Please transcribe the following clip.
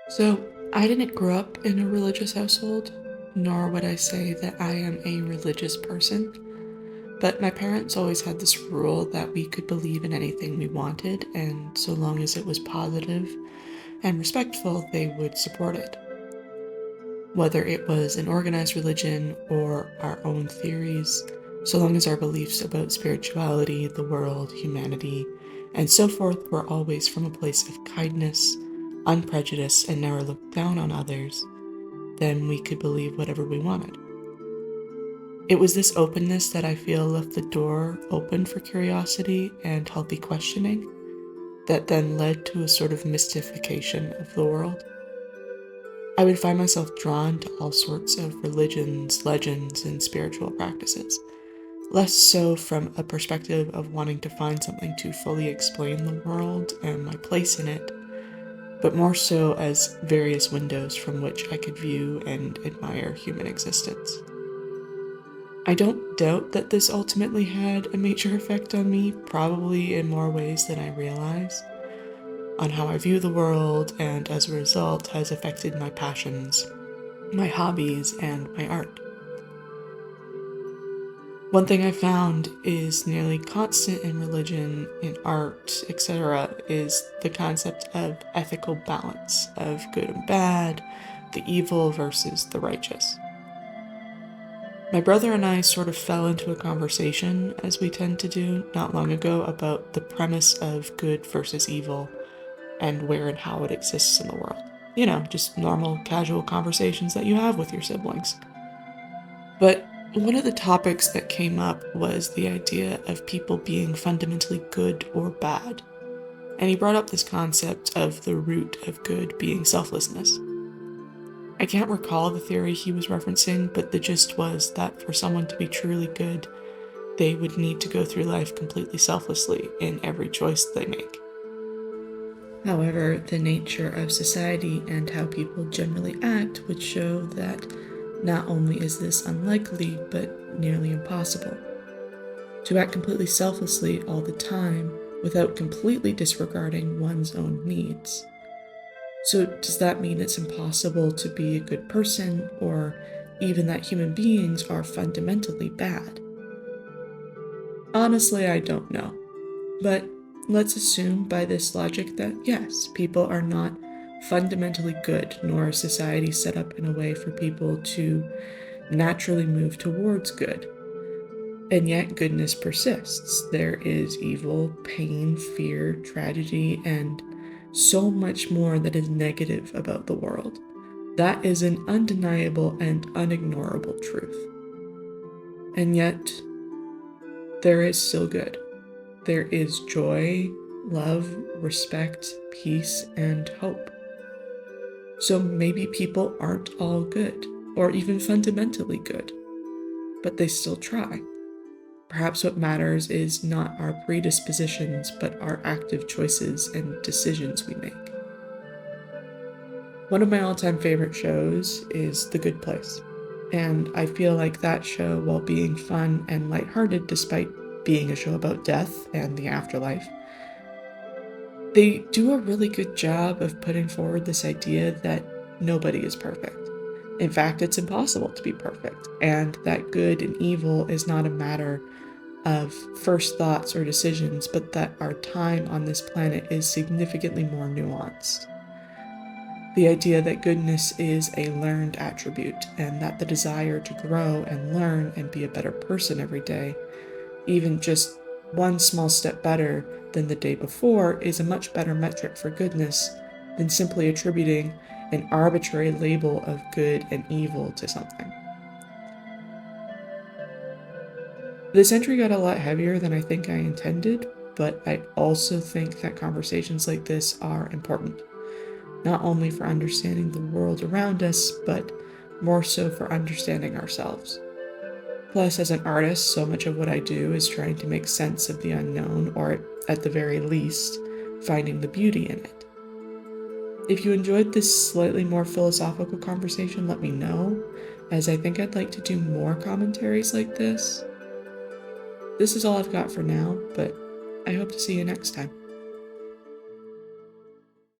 So, I didn't grow up in a religious household, nor would I say that I am a religious person, but my parents always had this rule that we could believe in anything we wanted, and so long as it was positive and respectful, they would support it. Whether it was an organized religion or our own theories, so long as our beliefs about spirituality, the world, humanity, and so forth were always from a place of kindness, unprejudice, and never looked down on others, then we could believe whatever we wanted. It was this openness that I feel left the door open for curiosity and healthy questioning that then led to a sort of mystification of the world. I would find myself drawn to all sorts of religions, legends, and spiritual practices, less so from a perspective of wanting to find something to fully explain the world and my place in it, but more so as various windows from which I could view and admire human existence. I don't doubt that this ultimately had a major effect on me, probably in more ways than I realize, on how I view the world, and as a result has affected my passions, my hobbies, and my art. One thing I found is nearly constant in religion, in art, etc., is the concept of ethical balance, of good and bad, the evil versus the righteous. My brother and I sort of fell into a conversation, as we tend to do, not long ago about the premise of good versus evil and where and how it exists in the world. You know, just normal, casual conversations that you have with your siblings. But one of the topics that came up was the idea of people being fundamentally good or bad. And he brought up this concept of the root of good being selflessness. I can't recall the theory he was referencing, but the gist was that for someone to be truly good, they would need to go through life completely selflessly in every choice they make. However, the nature of society and how people generally act would show that not only is this unlikely, but nearly impossible. To act completely selflessly all the time without completely disregarding one's own needs. So, does that mean it's impossible to be a good person, or even that human beings are fundamentally bad? Honestly, I don't know. But let's assume by this logic that yes, people are not fundamentally good, nor is society set up in a way for people to naturally move towards good. And yet, goodness persists. There is evil, pain, fear, tragedy, and so much more that is negative about the world. That is an undeniable and unignorable truth. And yet, there is still good. There is joy, love, respect, peace, and hope. So maybe people aren't all good, or even fundamentally good, but they still try. Perhaps what matters is not our predispositions, but our active choices and decisions we make. One of my all-time favorite shows is The Good Place, and I feel like that show, while being fun and lighthearted despite being a show about death and the afterlife, they do a really good job of putting forward this idea that nobody is perfect. In fact, it's impossible to be perfect, and that good and evil is not a matter of first thoughts or decisions, but that our time on this planet is significantly more nuanced. The idea that goodness is a learned attribute, and that the desire to grow and learn and be a better person every day, even just one small step better than the day before, is a much better metric for goodness than simply attributing an arbitrary label of good and evil to something. This entry got a lot heavier than I think I intended, but I also think that conversations like this are important, not only for understanding the world around us, but more so for understanding ourselves. Plus, as an artist, so much of what I do is trying to make sense of the unknown, or at the very least, finding the beauty in it. If you enjoyed this slightly more philosophical conversation, let me know, as I think I'd like to do more commentaries like this. This is all I've got for now, but I hope to see you next time.